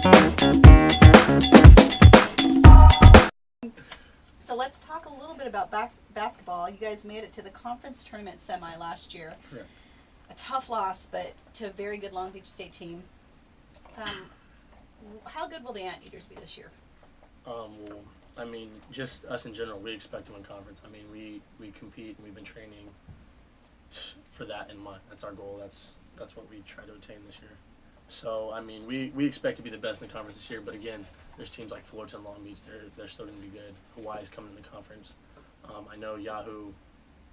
So let's talk a little bit about basketball. You guys made it to the conference tournament semi last year. Correct. A tough loss, but to a very good Long Beach State team. Um, how good will the Anteaters be this year? Well, I mean, just us in general, we expect to win conference. I mean, we compete and we've been training for that in mind. That's our goal. That's what we try to attain this year. So, I mean, we expect to be the best in the conference this year, but again, there's teams like Fullerton, Long Beach, they're still going to be good. Hawaii's coming in the conference. I know Yahoo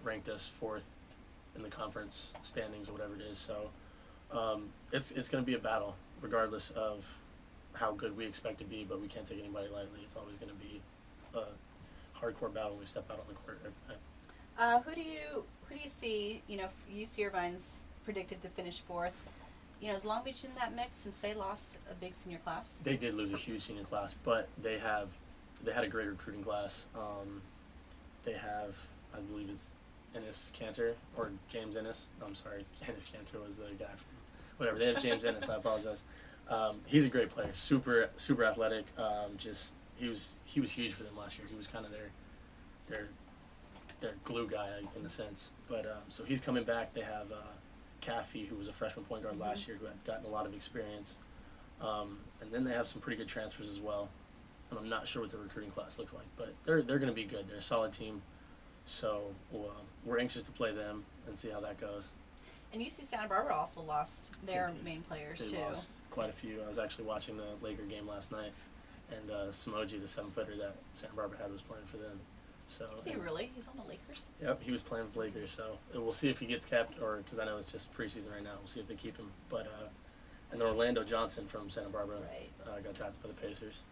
ranked us 4th in the conference standings or whatever it is. So it's going to be a battle, regardless of how good we expect to be, but we can't take anybody lightly. It's always going to be a hardcore battle when we step out on the court. Who do you see? You know, UC Irvine's predicted to finish 4th. You know, is Long Beach in that mix since they lost a big senior class? They did lose a huge senior class, but they had a great recruiting class. They have, I believe it's Ennis Cantor or James Ennis. I'm sorry, Ennis Cantor was the guy from whatever. They have James Ennis. I apologize. He's a great player, super athletic. He was huge for them last year. He was kind of their glue guy in a sense. But so he's coming back. They have Caffey, who was a freshman point guard last year, who had gotten a lot of experience. And then they have some pretty good transfers as well. And I'm not sure what their recruiting class looks like, but they're going to be good. They're a solid team. So we're anxious to play them and see how that goes. And UC Santa Barbara also lost their main players They too. lost quite a few. I was actually watching the Laker game last night, and Samoji, the 7-footer that Santa Barbara had, was playing for them. So Is he really? He's on the Lakers? Yep, he was playing with the Lakers. So we'll see if he gets kept, or because I know it's just preseason right now. We'll see if they keep him. But and then Orlando Johnson from Santa Barbara got drafted by the Pacers.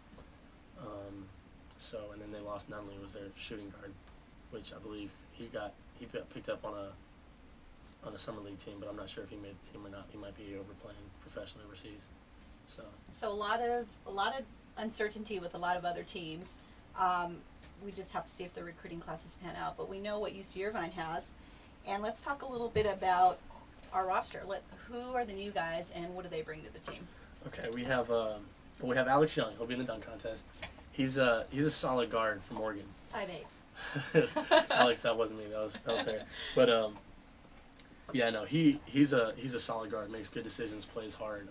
And then they lost Nunley, was their shooting guard, which I believe he got picked up on a summer league team, but I'm not sure if he made the team or not. He might be overplaying professionally overseas. So a lot of uncertainty with a lot of other teams. We just have to see if the recruiting classes pan out. But we know what UC Irvine has, and let's talk a little bit about our roster. Who are the new guys, and what do they bring to the team? Okay, we have Alex Young. He'll be in the dunk contest. He's a solid guard from Oregon. 5'8". Alex, that wasn't me. That was her. But yeah, no, he's a solid guard. Makes good decisions. Plays hard.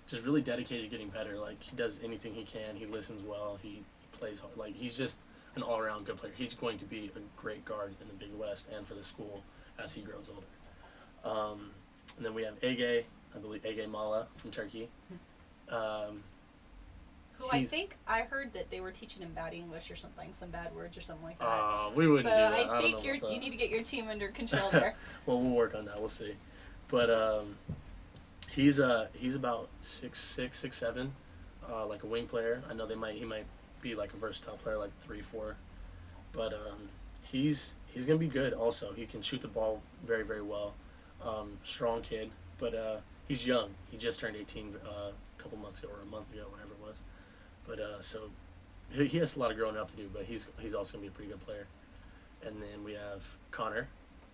Just really dedicated to getting better. Like, he does anything he can. He listens well. He plays hard. Like, he's just an all-around good player. He's going to be a great guard in the Big West and for the school as he grows older. And then we have Ege, I believe Ege Mala from Turkey. Who I heard that they were teaching him bad English or something, some bad words or something like that. We wouldn't do that. I think you need to get your team under control there. Well, we'll work on that. We'll see. But he's about 6'6", 6'7", like a wing player. I know he might be like a versatile player, like 3-4. But he's gonna be good. Also, he can shoot the ball very, very well. Strong kid, but he's young. He just turned 18 a couple months ago or a month ago, whatever it was. But so he has a lot of growing up to do. But he's also gonna be a pretty good player. And then we have Connor.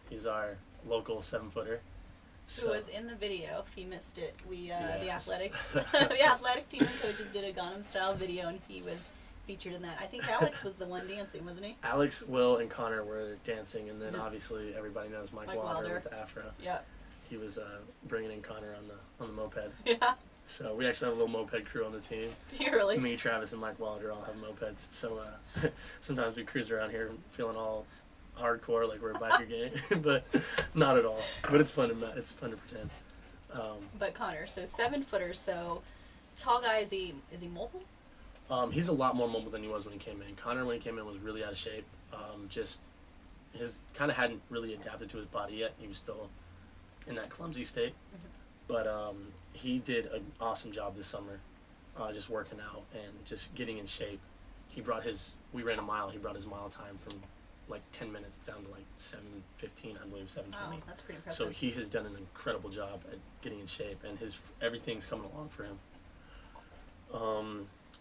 He's our local 7-footer. Who was in the video. If you missed it, the athletics, the athletic team and coaches did a Gangnam Style video, and he was featured in that. I think Alex was the one dancing, wasn't he? Alex, Will, and Connor were dancing, and then obviously everybody knows Mike Wilder with the afro. Yeah. He was bringing in Connor on the moped. Yeah. So we actually have a little moped crew on the team. Do you really? Me, Travis, and Mike Wilder all have mopeds. So sometimes we cruise around here feeling all hardcore, like we're a biker gang, but not at all. But it's fun to pretend. But Connor, so 7-footer, so tall guy. Is he mobile? He's a lot more mobile than he was when he came in. Connor, when he came in, was really out of shape. Just his kind of hadn't really adapted to his body yet. He was still in that clumsy state. Mm-hmm. But he did an awesome job this summer, just working out and just getting in shape. We ran a mile. He brought his mile time from like 10 minutes down to like 7:15, I believe, 7:20. Wow, that's pretty impressive. So he has done an incredible job at getting in shape, and everything's coming along for him.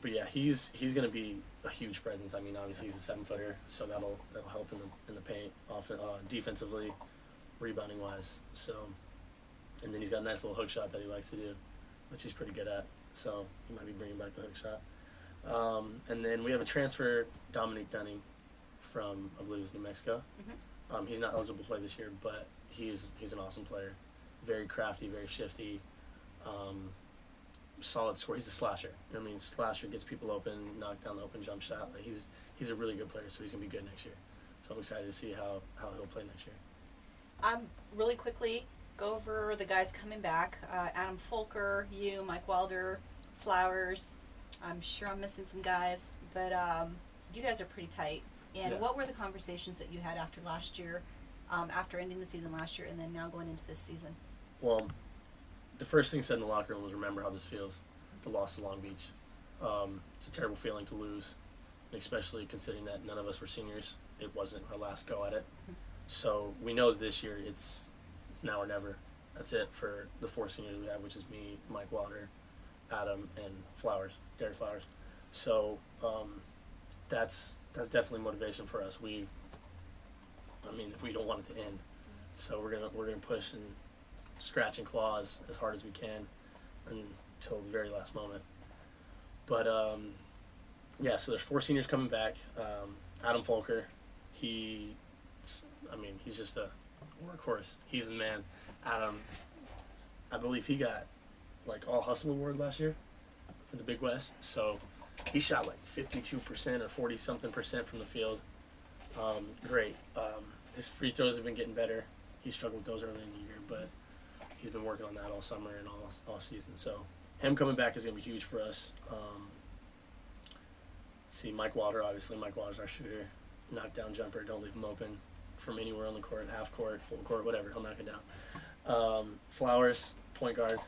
But yeah, he's going to be a huge presence. I mean, obviously he's a 7-footer, so that'll help in the paint, defensively, rebounding wise. So, and then he's got a nice little hook shot that he likes to do. which he's pretty good at. So he might be bringing back the hook shot. And then we have a transfer, Dominic Dunning, from I believe it's New Mexico. He's not eligible to play this year, but he's an awesome player. Very crafty, very shifty. Solid score. He's a slasher. You know what I mean? Slasher, gets people open, knock down the open jump shot. Like he's a really good player, so he's gonna be good next year. So I'm excited to see how he'll play next year. Really quickly, go over the guys coming back. Adam Folker, you, Mike Wilder, Flowers. I'm sure I'm missing some guys, but you guys are pretty tight. And what were the conversations that you had after last year, after ending the season last year, and then now going into this season? Well, the first thing said in the locker room was, remember how this feels, the loss to Long Beach. It's a terrible feeling to lose, especially considering that none of us were seniors. It wasn't our last go at it. So we know this year it's now or never. That's it for the 4 seniors we have, which is me, Mike Wilder, Adam, and Flowers, Derek Flowers. So that's definitely motivation for us. If we don't want it to end, so we're gonna push and scratch and claw as hard as we can until the very last moment. But so there's 4 seniors coming back. Adam Folker, he's just a workhorse. He's the man. Adam, I believe he got like all hustle award last year for the Big West. So he shot like 52% or 40 something percent from the field. Great. His free throws have been getting better. He struggled with those early in the year, but he's been working on that all summer and all off season. So him coming back is going to be huge for us. Let's see, Mike Wilder, obviously. Mike Wilder's our shooter. Knockdown jumper. Don't leave him open from anywhere on the court, half court, full court, whatever. He'll knock it down. Flowers, point guard,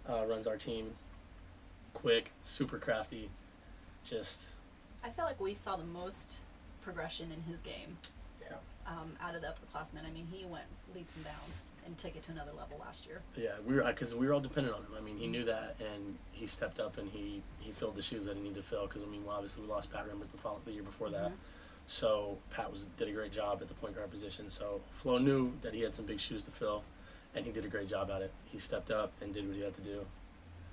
runs our team. Quick, super crafty. I feel like we saw the most progression in his game. Yeah. Out of the upperclassmen. He went leaps and bounds and took it to another level last year. Yeah, because we were all dependent on him. He knew that, and he stepped up and he filled the shoes that he needed to fill. Because obviously we lost Pat Rimbert the year before that, so Pat did a great job at the point guard position. So Flo knew that he had some big shoes to fill, and he did a great job at it. He stepped up and did what he had to do.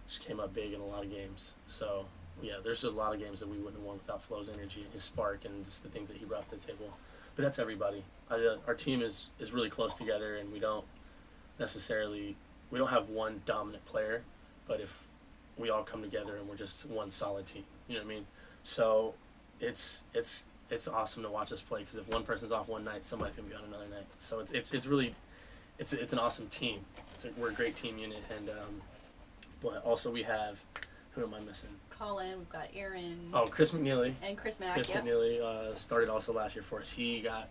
Just came up big in a lot of games. So yeah, there's a lot of games that we wouldn't have won without Flo's energy and his spark and just the things that he brought to the table. But that's everybody. Our team is really close together, and we don't have one dominant player, but if we all come together and we're just one solid team, you know what I mean? So it's awesome to watch us play, because if one person's off one night, somebody's gonna be on another night. So it's really an awesome team. We're a great team unit, and but also we have, who am I missing? Colin, we've got Aaron. Oh, Chris McNeely. And Chris Mack. Chris McNeely started also last year for us. He got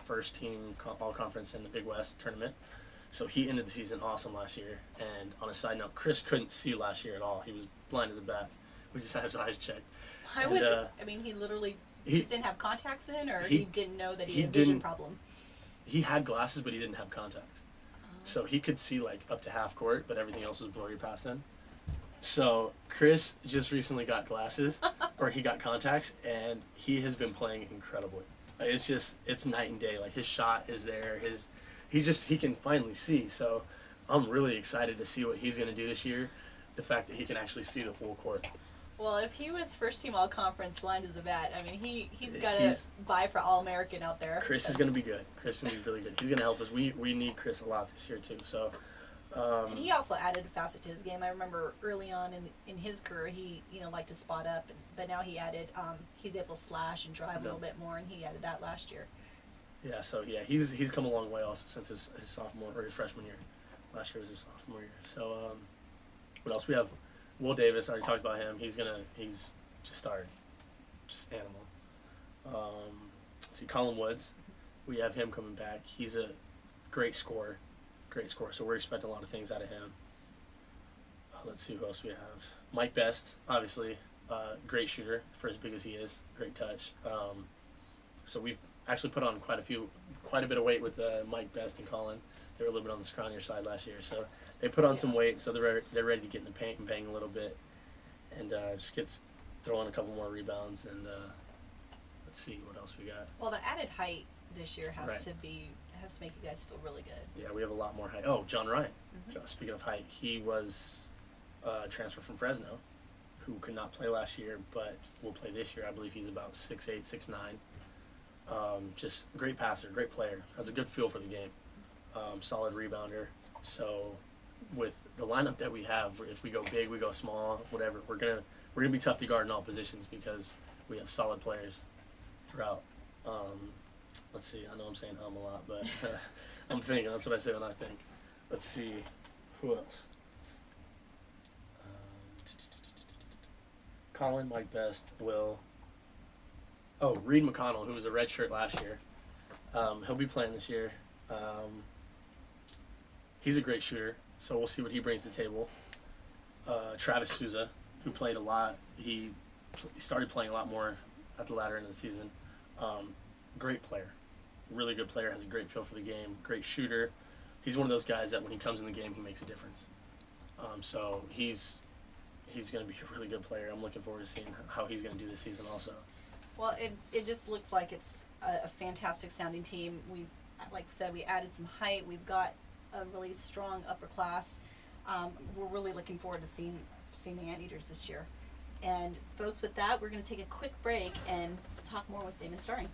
first team all conference in the Big West tournament. So he ended the season awesome last year. And on a side note, Chris couldn't see last year at all. He was blind as a bat. We just had his eyes checked. Why was it? He literally just didn't have contacts in, or he didn't know that he had a vision problem? He had glasses, but he didn't have contacts. So he could see like up to half court, but everything else was blurry past then. So Chris just recently got glasses, or he got contacts, and he has been playing incredibly. It's night and day. Like, his shot is there. He can finally see. So I'm really excited to see what he's going to do this year. The fact that he can actually see the full court. Well, if he was first team all conference, blind as a bat, he's got to vie for All-American out there. Chris is going to be good. Chris is going to be really good. He's going to help us. We need Chris a lot this year too. So. And he also added a facet to his game. I remember early on in his career, he liked to spot up, but now he added he's able to slash and drive a little bit more, and he added that last year. Yeah, so he's come a long way also since his sophomore or his freshman year. Last year was his sophomore year. So what else we have? Will Davis, I already talked about him. He's just animal. Let's see, Colin Woods, we have him coming back. He's a great scorer. So we're expecting a lot of things out of him. Let's see who else we have. Mike Best, obviously, great shooter for as big as he is. Great touch. So we've actually put on quite a bit of weight with Mike Best and Colin. They were a little bit on the scrawnier side last year, so they put on some weight. So they're ready to get in the paint and bang a little bit, and throw on a couple more rebounds. And let's see what else we got. Well, the added height this year has to make you guys feel really good. Yeah, we have a lot more height. Oh, John Ryan. Speaking of height, he was transfer from Fresno, who could not play last year but will play this year. I believe he's about 6'8", 6'9". Just great passer, great player, has a good feel for the game, solid rebounder. So with the lineup that we have, if we go big, we go small, whatever, we're gonna be tough to guard in all positions because we have solid players throughout. Let's see, I know I'm saying a lot, but I'm thinking. That's what I say when I think. Let's see, who else? Colin, Mike Best, Will. Oh, Reed McConnell, who was a red shirt last year. He'll be playing this year. He's a great shooter, so we'll see what he brings to the table. Travis Souza, who played a lot. He started playing a lot more at the latter end of the season. Great player. Really good player, has a great feel for the game, great shooter. He's one of those guys that when he comes in the game, he makes a difference. So he's going to be a really good player. I'm looking forward to seeing how he's going to do this season also. Well, it just looks like it's a fantastic sounding team. We, like I said, we added some height. We've got a really strong upper class. We're really looking forward to seeing the Anteaters this year. And folks, with that, we're going to take a quick break and talk more with Daman Starring.